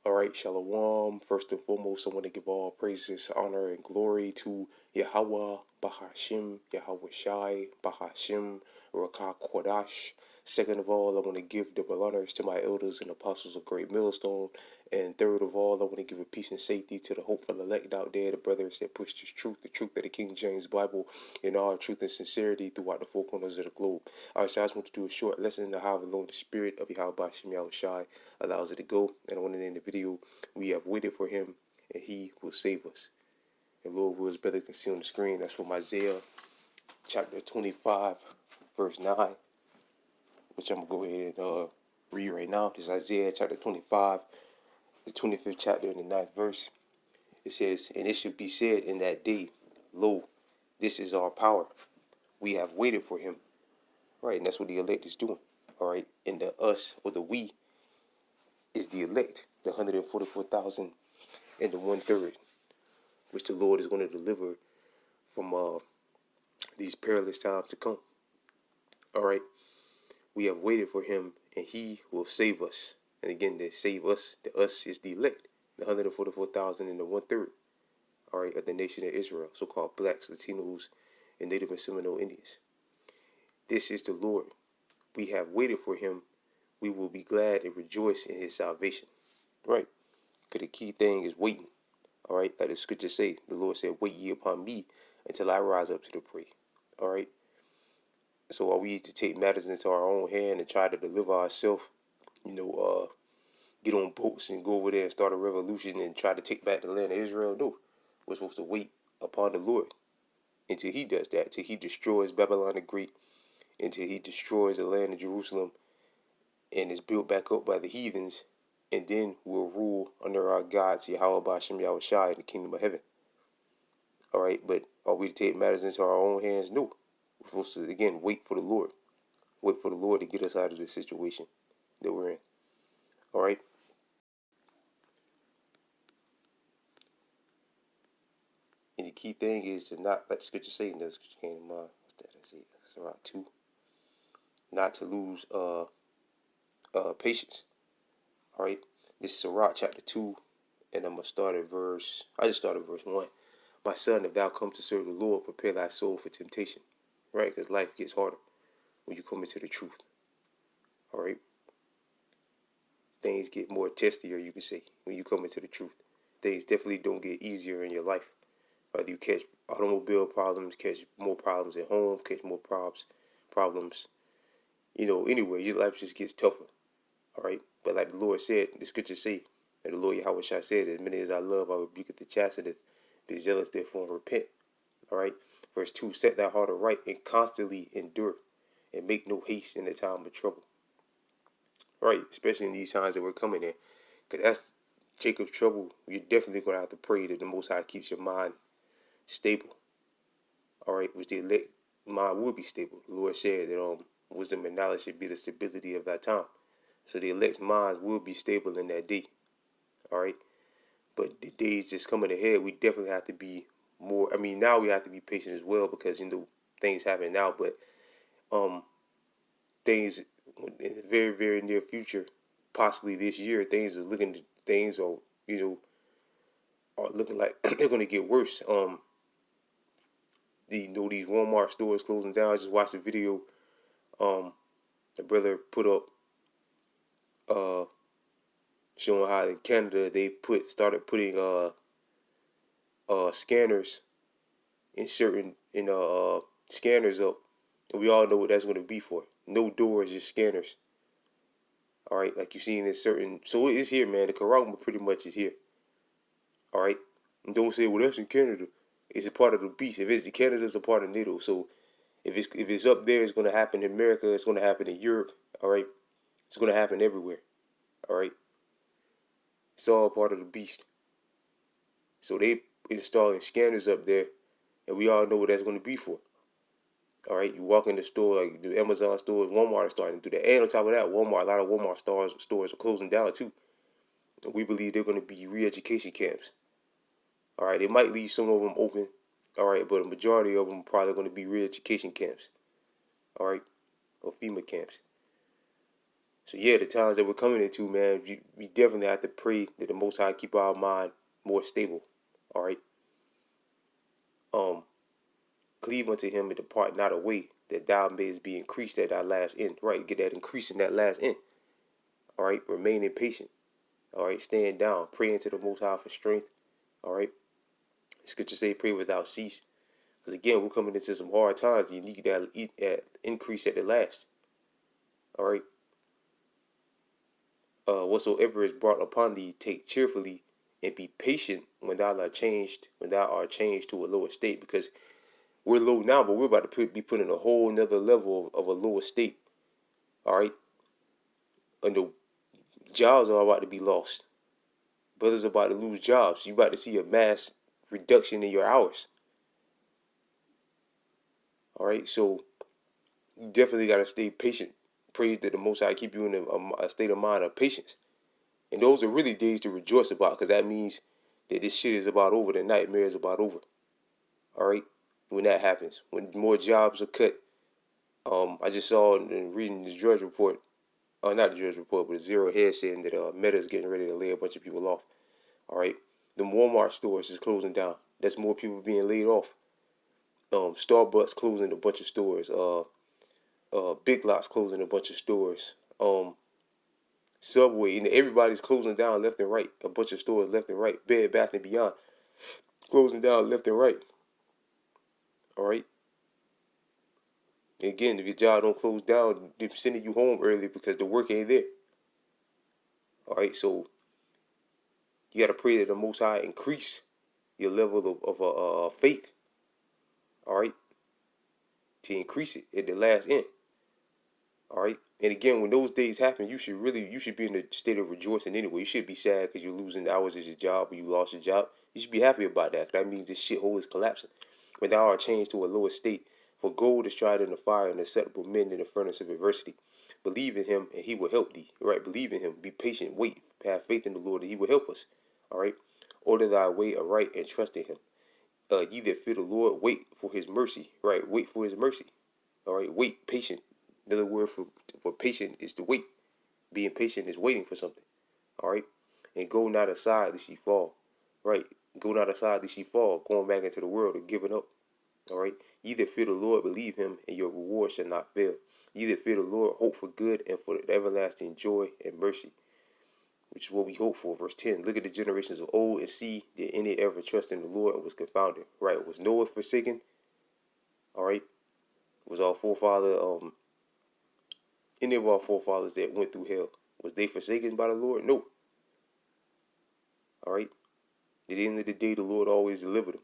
All right, Shalom. First and foremost, I want to give all praises, honor, and glory to Yahweh, Bahashim, Yahweh Shai, Bahashim, Rakah Kodash. Second of all, I want to give double honors to my elders and apostles of Great Millstone. And third of all, I want to give a peace and safety to the hopeful elect out there, the brothers that push this truth, the truth of the King James Bible, in all truth and sincerity throughout the four corners of the globe. All right, so I just want to do a short lesson on how alone the spirit of Yahweh Bahashim, Yahweh Shai allows it to go. And I want to end the video. We have waited for him, and he will save us. And Lord, who is better can see on the screen. That's from Isaiah chapter 25, verse 9, which I'm going to go ahead and read right now. This is Isaiah chapter 25, the 25th chapter, and the 9th verse. It says, "And it shall be said in that day, Lo, this is our power. We have waited for him." Right, and that's what the elect is doing. All right, and the us, or the we, is the elect, the 144,000 and the 1/3, which the Lord is going to deliver from these perilous times to come. All right, we have waited for him, and he will save us. And again, they save us. The us is the elect, the 144,000 and the 1/3. All right, of the nation of Israel, so-called blacks, Latinos, and Native and Seminole Indians. This is the Lord. We have waited for him. We will be glad and rejoice in his salvation. Right, because the key thing is waiting. All right, like the scripture say, the Lord said, "Wait ye upon me until I rise up to the prey." All right. So are we to take matters into our own hand and try to deliver ourselves, get on boats and go over there and start a revolution and try to take back the land of Israel? No. We're supposed to wait upon the Lord until he does that, until he destroys Babylon the Great, until he destroys the land of Jerusalem and is built back up by the heathens, and then we'll rule under our gods, Yahweh Bashem Yahweh Shai, in the kingdom of heaven. All right, but are we to take matters into our own hands? No. We're supposed to, again, wait for the Lord. Wait for the Lord to get us out of this situation that we're in. All right. And the key thing is to not, like the scripture say, and the scripture came to mind. What's that? It's around 2. Not to lose patience. All right. This is Sirach chapter 2, and I'm gonna start at verse. I just started verse 1. "My son, if thou come to serve the Lord, prepare thy soul for temptation." Right, because life gets harder when you come into the truth. All right. Things get more testier, you can say, when you come into the truth. Things definitely don't get easier in your life. Whether you catch automobile problems, catch more problems at home, catch more problems, anyway, your life just gets tougher. All right. But like the Lord said, the scriptures say, that the Lord Yahweh Shai said, "As many as I love, I rebuke at the chastity. Be zealous, therefore, and repent." All right. Verse 2, "Set thy heart aright and constantly endure, and make no haste in the time of trouble." Right. Especially in these times that we're coming in. Because that's Jacob's trouble. You're definitely going to have to pray that the Most High keeps your mind stable. All right. Which the elect mind will be stable. The Lord said that wisdom and knowledge should be the stability of that time. So the elect's minds will be stable in that day. All right. But the days just coming ahead, we definitely have to be more. I mean, now we have to be patient as well, because things happen now, but things in the very, very near future, possibly this year, things are looking like they're going to get worse. These Walmart stores closing down. I just watched a video. The brother put up showing how in Canada they started putting scanners in scanners up, and we all know what that's going to be for. No doors, just scanners. All right, like you seen in certain. So it's here, man. The Karagma pretty much is here. All right, and don't say, "Well, that's in Canada." It's a part of the beast. If it's in Canada, it's a part of NATO. So if it's up there, it's going to happen in America. It's going to happen in Europe. All right, it's going to happen everywhere. All right, it's all part of the beast. So they installing scanners up there, and we all know what that's going to be for. All right, you walk in the store, like the Amazon stores, Walmart is starting to do that. And on top of that, a lot of Walmart stores are closing down too. And we believe they're going to be re-education camps. All right, they might leave some of them open. All right, but a majority of them are probably going to be re-education camps. All right, or FEMA camps. So yeah, the times that we're coming into, man, we definitely have to pray that the Most High keep our mind more stable. All right. Cleave unto him and depart not away, that thou mayest be increased at thy last end. Right, get that increase in that last end. All right, remaining patient. All right, stand down, praying to the Most High for strength. All right, Scripture say pray without cease. Because again, we're coming into some hard times. You need that increase at the last. All right. Whatsoever is brought upon thee, take cheerfully and be patient when thou art changed to a lower state. Because we're low now, but we're about to be put in a whole nother level of a lower state. All right. And the jobs are about to be lost. Brothers are about to lose jobs. You're about to see a mass reduction in your hours. All right. So you definitely got to stay patient. Pray that the Most High keep you in a state of mind of patience. And those are really days to rejoice about, because that means that this shit is about over. The nightmare is about over. All right, when that happens, when more jobs are cut. I just saw in reading the Drudge Report, not the Drudge Report, but Zero Hedge saying that Meta is getting ready to lay a bunch of people off. All right, the Walmart stores is closing down. That's more people being laid off. Starbucks closing a bunch of stores. Big Lots closing a bunch of stores. Subway, and everybody's closing down left and right. A bunch of stores left and right. Bed Bath and Beyond closing down left and right. All right. And again, if your job don't close down, they're sending you home early because the work ain't there. All right. So you got to pray that the Most High increase your level of faith. All right. To increase it at the last end. All right. And again, when those days happen, you should be in a state of rejoicing anyway. You should be sad because you're losing hours at your job or you lost your job. You should be happy about that. That means this shithole is collapsing. When thou art changed to a lower state, for gold is tried in the fire and acceptable men in the furnace of adversity. Believe in him and he will help thee. Right? Believe in him. Be patient. Wait. Have faith in the Lord and he will help us. All right. Order thy way aright and trust in him. Ye that fear the Lord, wait for his mercy. Right? Wait for his mercy. All right. Wait. Patient. Another word for patient is to wait. Being patient is waiting for something. All right. And go not aside lest ye fall. Right. Go not aside lest ye fall. Going back into the world and giving up. All right. Ye that fear the Lord, believe him, and your reward shall not fail. Ye that fear the Lord, hope for good and for the everlasting joy and mercy, which is what we hope for. Verse 10. Look at the generations of old and see did any ever trust in the Lord and was confounded. Right. Was Noah forsaken? All right. Was our forefather any of our forefathers that went through hell, was they forsaken by the Lord? No. All right. At the end of the day, the Lord always delivered them.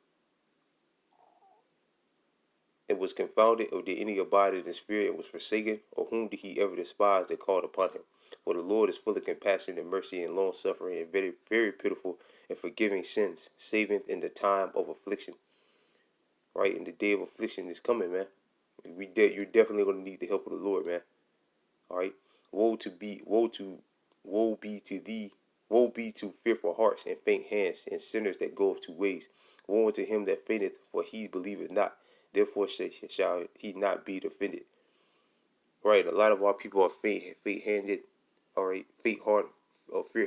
And was confounded, or did any abide in his spirit and was forsaken, or whom did he ever despise that called upon him? For the Lord is full of compassion and mercy and long suffering and very, very pitiful and forgiving sins, saving in the time of affliction. Right? And the day of affliction is coming, man. You're definitely going to need the help of the Lord, man. All right. Woe be to thee. Woe be to fearful hearts and faint hands and sinners that go of two ways. Woe unto him that fainteth, for he believeth not. Therefore shall he not be defended. Right. A lot of our people are faint-handed. All right. Faint heart,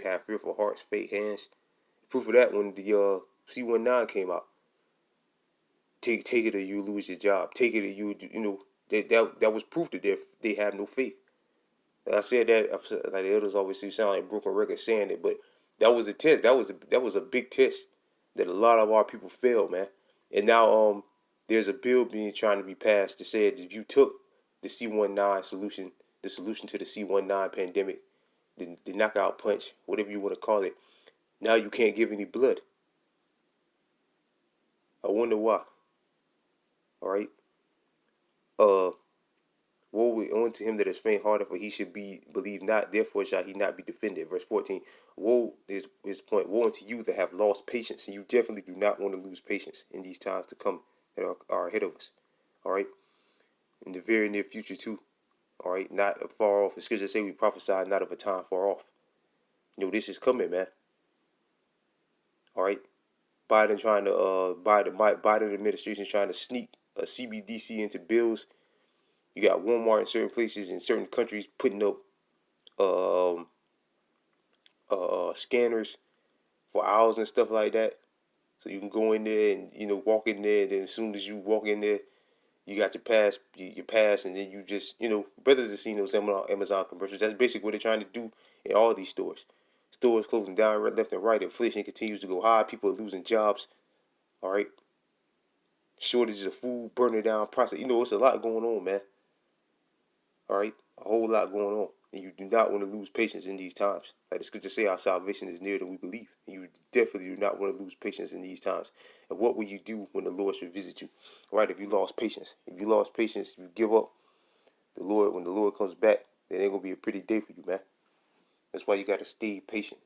have fearful hearts, faint hands. Proof of that when the C-19 came out. Take it or you lose your job. Take it or that was proof that they have no faith. I said that, like the elders always say, sound like broken record saying it, but that was a test. That was a big test that a lot of our people failed, man. And now there's a bill trying to be passed to say that if you took the C-19 solution, the solution to the C-19 pandemic, the knockout punch, whatever you want to call it, now you can't give any blood. I wonder why. All right. Woe unto him that is faint-hearted, for he should believe not, therefore shall he not be defended. Verse 14. Woe is his point. Woe unto you that have lost patience, and you definitely do not want to lose patience in these times to come that are ahead of us. All right, in the very near future too. All right, not far off. The scriptures say we prophesy not of a time far off. This is coming, man. All right, Biden administration is trying to sneak a CBDC into bills. You got Walmart in certain places in certain countries putting up um, scanners for owls and stuff like that. So you can go in there and walk in there. And then as soon as you walk in there, you got your pass, and then you just brothers have seen those Amazon commercials. That's basically what they're trying to do in all these stores. Stores closing down left and right. Inflation continues to go high. People are losing jobs. All right, shortages of food, burning down process. It's a lot going on, man. All right, a whole lot going on, and you do not want to lose patience in these times. Like the scripture say, our salvation is nearer than we believe, and you definitely do not want to lose patience in these times. And what will you do when the Lord should visit you? All right, if you lost patience, you give up. When the Lord comes back, it ain't gonna be a pretty day for you, man. That's why you gotta stay patient.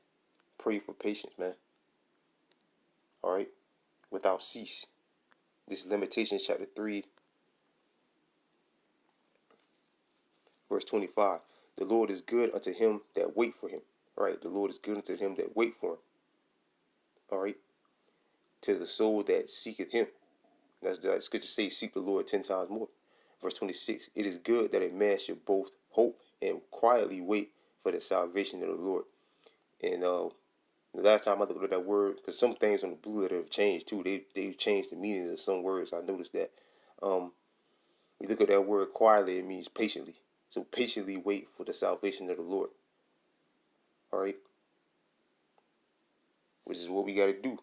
Pray for patience, man. All right, without cease. This is Lamentations chapter 3, verse 25. The Lord is good unto him that wait for him. All right, the Lord is good unto him that wait for him. All right, to the soul that seeketh him. That's good to say, seek the Lord 10 times more. Verse 26. It is good that a man should both hope and quietly wait for the salvation of the Lord. And the last time I looked at that word, because some things on the blue letter have changed too. They've changed the meaning of some words. I noticed that. We look at that word quietly, it means patiently. So patiently wait for the salvation of the Lord. All right, which is what we got to do.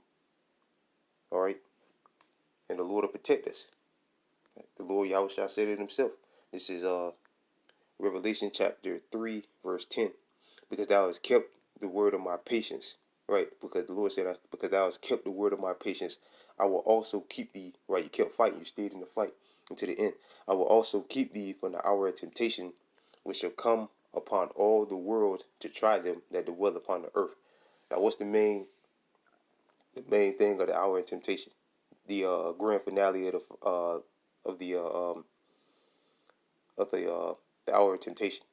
All right, and the Lord will protect us. The Lord Yahushua said it himself. This is Revelation chapter 3, verse 10. Because thou hast kept the word of my patience. Right, because the Lord said, because thou hast kept the word of my patience, I will also keep thee. Right, you kept fighting, you stayed in the fight until the end. I will also keep thee from the hour of temptation, which shall come upon all the world to try them that dwell upon the earth. Now, what's the main thing of the hour of temptation? The grand finale of the hour of temptation,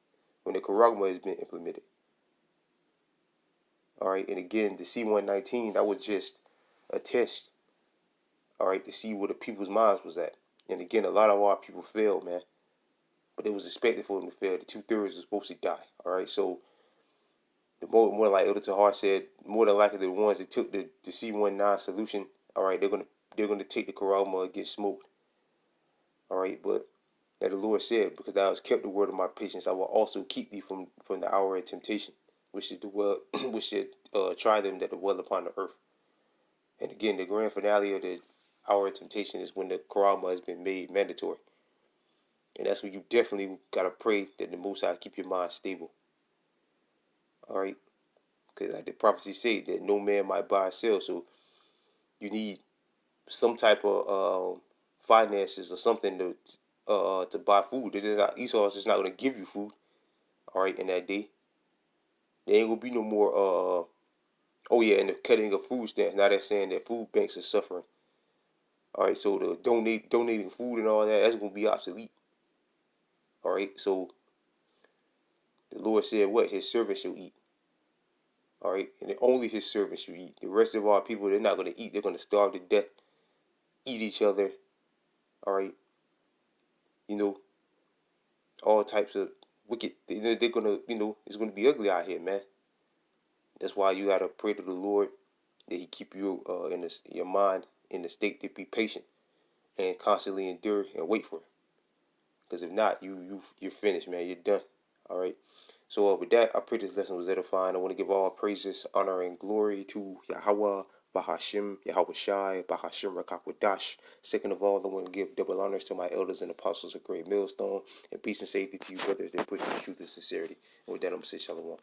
when the Karagma has been implemented. All right, and again, the C-119, that was just a test. All right, to see where the people's minds was at. And again, a lot of our people failed, man. But it was expected for them to fail. The 2/3 was supposed to die. All right, so the more like Elder Tahar said, more than likely the ones that took the C-19 solution, all right, they're gonna take the Karagma and get smoked. All right, but that the Lord said, because thou hast kept the word of my patience, I will also keep thee from the hour of temptation, which should try them that dwell upon the earth. And again, the grand finale of the hour of temptation is when the Karama has been made mandatory. And that's when you definitely gotta pray that the Most High keep your mind stable. All right, because like the prophecy say that no man might buy or sell, so you need some type of finances or something to buy food. Esau is just not gonna give you food. All right, in that day, there ain't gonna be no more. Oh yeah, and the cutting of food stamps. Now they're saying that food banks are suffering. All right, so the donating food and all that's gonna be obsolete. All right, so the Lord said, "What his servants shall eat." All right, and only his servants shall eat. The rest of our people, they're not gonna eat. They're gonna starve to death, eat each other. All right, you know, all types of wicked. They're gonna, it's gonna be ugly out here, man. That's why you gotta pray to the Lord that He keep you in your mind in the state to be patient and constantly endure and wait for Him. Because if not, you're finished, man. You're done. All right. So with that, I pray this lesson was edifying. I want to give all praises, honor, and glory to Yahweh, Bahashim, Yahweh Shai, Bahashim Rakakwadash. Second of all, I want to give double honors to my elders and apostles of Great Millstone, and peace and safety to you brothers that push the truth and sincerity. And with that, I'm going to say shalom.